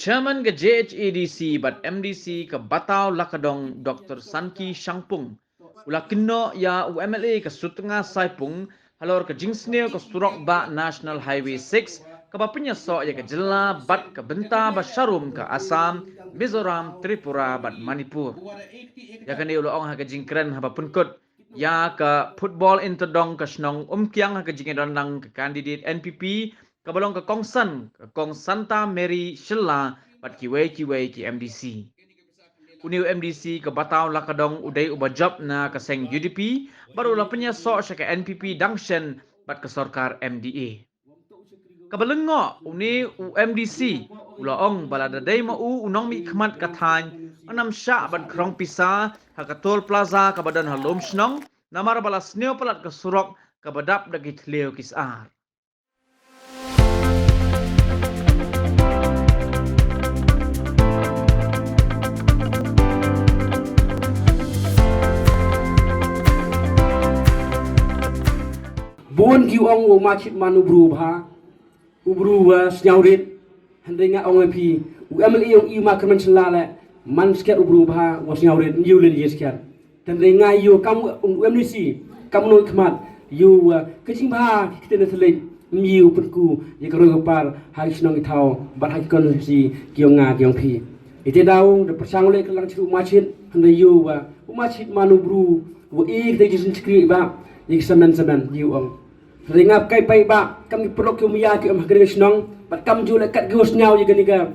Chairman ke JHADC bat MDC ke Batau Lakadong Dr. Sanki Shangpung. Ula kino ya UMLA ke Sutengah Saipung halor ke Jingsneo ke Surok Ba National Highway 6 ke bapenya sok ya ke Jela bat ke Benta ba Sharum ke Assam, Mizoram, Tripura bat Manipur. Ya kan ula ong ha ke Jingkren ha ba Punkut ya ke Football Interdong ke Snong Kiang ha ke Jingedonang ke kandidat NPP kabalong ke Kongsan, ke Kong Santa Mary Shilla, bat kiwai ki MDC. Uniu MDC ke Batau Lakadong udai ubajab na ke Seng UDP, baru lapanya sok ke NPP Dangshen, bat ke Sorkar MDA. Kabalengok uni UMDC, ulaong baladadai mau unong mi khmat katany, anam syak bat krong pisa, hakatol plaza kabadan halom snong, namar balas neo palat ke surok, kabadap dagi tleo kisar. Buon ki ong o machit manu berubah, berubah senyaurit, hendaknya ong MP, UMLA ong ima kemen selala, man sekian berubah, was senyaurit, nyulen je sekian. Hendaknya yo kamu UMDC, kamu nak kemat, yo kecing bah kita nak selek, myu penku, ye kerja par, hari senang itau, bar hari konsi kiong kiong pi. Itu tahu, de persang oleh kelang ceru machit, hendaknya yo machit manu beru, kita jadi sekri bah, ye semen yo ong. Ringap kai pai ba kami perlu ke umia ke mahkere snong bat kam ju lekat gos nyau je ganika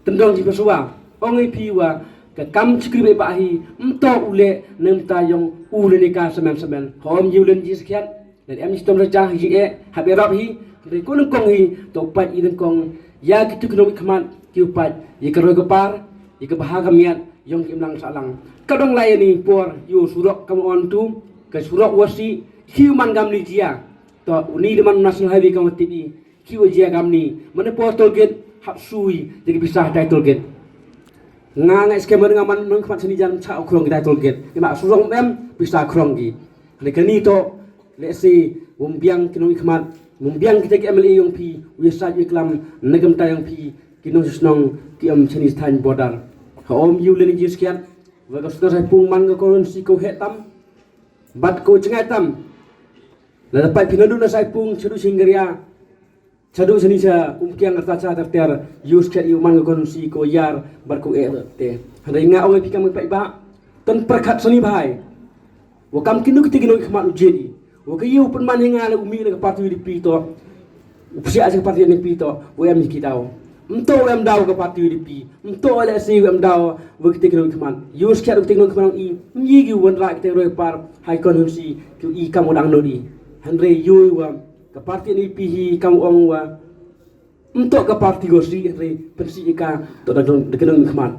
tendong ji pesua ongai piwa ke kam cikri ba hi mto ule nem tayong ule nika semen hom julen ji sekian dan em sistem raja hi habe rap hi re kun kong hi to pat i kong ya kitu kno khamat ki pat ye keroi ke par ye ke bahaga miat yong kim lang salang kadong layani por yu surok kam on tu ke surok wasi human gamli jia to uni deman national highway kamu tibi kiwa jia gamni mana portal gate hap sui jadi bisa title gate ngangai skema dengan man nong kmat seni jan cha okrong title gate ima susong em bisa krong gi lekani to let's say wumbiang kino ikmat wumbiang kita ke MLA yong pi wisa iklam negam tayang pi kino susnong kiam seni stan border ha om yulen ji skian wa ko sai pung man ko si ko hetam bat ko cengai tam la dapat pinadu na sai pung chadu singgeria chadu seni sa kiang kerta cha terter use ket yu man ko si ko yar bar ko te handa inga ong pikam pai ba ton perkat seni bhai wo kam kinu kiti kinu khmat ujedi wo ke yu pen man hinga le umi le parti di pi to upsia sa parti ni pi to wo em ki dau mto em dau ke parti di pi mto le si em dau wo kiti kinu khmat use ket kiti kinu khmat i mi gi won ra kiti roi par hai kon si ku i kam odang no di Andre yui wa ke parti ni pihi kamu ong wa untuk ke parti gosi Andre pensi ika to da dekenung khmat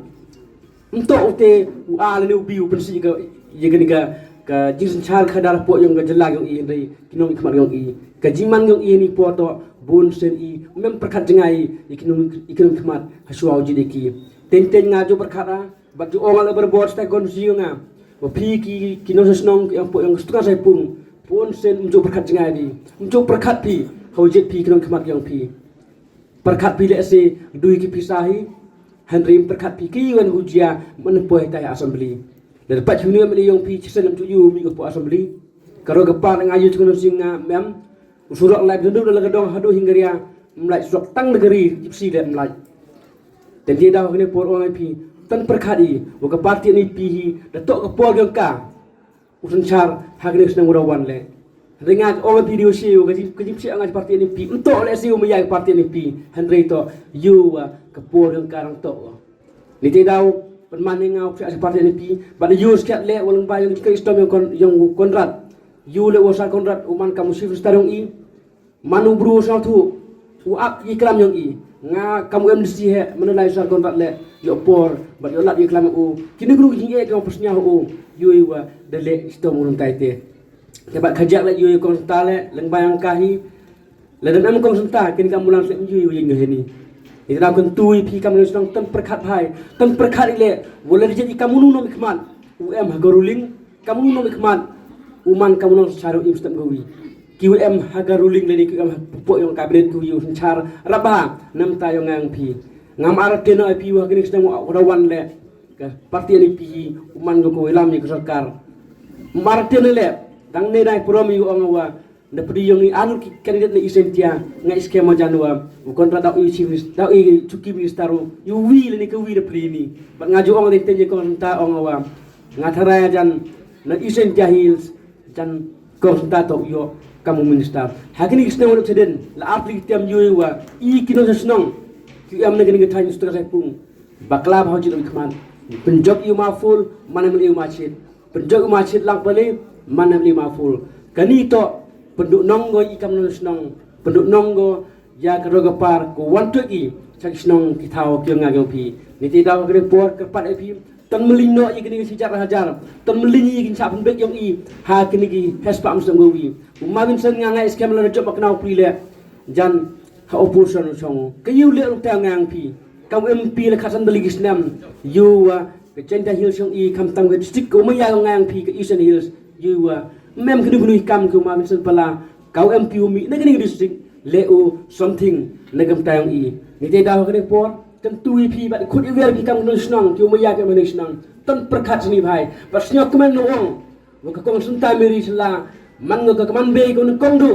untuk ute a le ubi pensi ke ye ke jinsen chal khadar po yang ke jela yang i Andre kinong khmat yang i ke jiman yang i ni po to bun sen i mem perkat jengai ikinong khmat hasua uji deki ten ngajo perkara batu ong ale berbot sta konsi nga wa pi ki kinong senong yang po yang setengah saya pung pun sen untuk perkat jengai di untuk perkat pi kau jet pi kena kemat yang pi perkat pi lese dui ki pisahi Henry perkat pi ki wan hujia menepoi tai assembly dan dapat junior meli yang pi cisen untuk yu mi ko assembly karo gepa ngayu kena singa mem usurak live dulu dalam gedong hadu hinggaria mulai surak tang negeri jipsi dan mulai dan dia dah kena por orang pi tan perkat i wo ke parti ni pi datok ke por yang ka usun char hagne senang urawan le ringat orang video siu kajip si angat parti ni pi entok le siu meyai parti ni pi Henry to you kepur yang karang to ni te dau penman ngau si parti ni pi bad you skat le walang bayang jika istom yang konrad you le wasal konrad uman kamu sif starong i manu bru sal tu uap iklam yang i nga kamu MDC he menulai sal konrad le yo por bad yo lat iklam u kini guru jinge kamu persnya u you wa dele istom urun taite dapat kajak le you kon tale leng bayang kahi le dan am kon senta kini kamu lang se you yang ngeni itu dah kon tui pi kamu senang tan perkat hai tan perkat ile boleh jadi kamu nuno mikmat um hagaruling kamu nuno mikmat uman kamu nang saru im stem gawi QM hagaruling le ki pupuk yang kabinet ku yu sencar rabah nam tayong ngang pi ngam arate na IP wa kini sedang rawan le parti ni pi uman go ilami ke sarkar marate le dang ne dai promi ong wa na pedi yang ni anu kandidat ni isentia ngai skema janua kontra da u chief da u cuki ministero yu wi le ni ke wi de pri ni ba ngaju ong le tenje kon ta ong wa ngathara jan na isentia hills jan kon ta to yo kamu minister hakini kisna wala teden la apli tiam yu wa I kino senong ki am na gani thai stra sai pung bakla bhau ji khman penjok yu ma full manam yu ma chit penjok ma chit lang pale manam yu ma full kani to penduk nonggo ikam nong penduk nonggo ya keroga par ko wantu i chak snong ki thao kyo nga gyo pi ni ti daw gre por ke pat pi tan melino i kini si jar hajar tan melini kin sa pembek yong I ha kini ki has pa am song go wi umagin sen nga ngai skam la job knau pri le jan ha opposition song ke yu le ta ngang pi kam MP le khasan dali gisnam yu ke chenta hil song I kam tam ke district ko ma ya ngang pi ke Eastern Hills yu mem kini bunui kam ke ma sen pala kau MP umi na kini district leo something negam tayong I ni te daw kene por tentu pi ba khut iwer pi kam no snang ki umaya ke mane snang tan prakhat ni bhai pas nyok kemen no ong wa ka kong sunta meri sela man ngo ka man be ko no kong du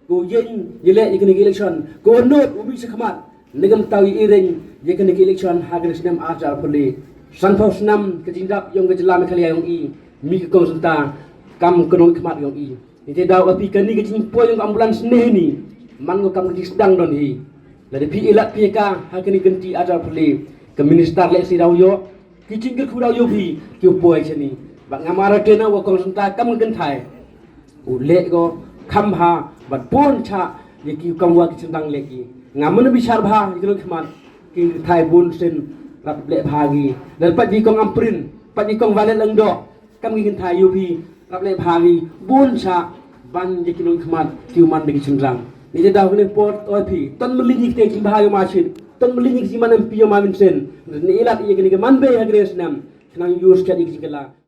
ko yen yele ikene election ko not umi se khamat negam tawi ireng yekene election hagen snam ajar poli sanpau snam ke jindap yong ke jelam khalia yong I mi ke kong sunta kam kenong khamat yong I ni te daw api kan ni ke jing po yong ambulans ni man ngo kam di sedang don hi dari pi ilat pi ka hakini genti ajar puli ke minister le si daw yo ki jingkel khu daw yo pi ki poi chani ba ngamara tena wa kong senta kam gen thai u le go kham ha bat pon cha ye ki kam wa ki sentang le ki ngamun bichar bha ki lo khman ki thai bun sen rap le bhagi dan pat di kong amprin pat di kong valen lang do kam gen thai yo pi rap le bhagi bun cha ban ye ki lo khman ki man de ki sentang ni je daw ni port oi pi tan melinyi te ki bahayo ma chit tan melinyi ki man MP yo ma min sen ni ilat ye ki man be agres nam nang yus ka dik jikala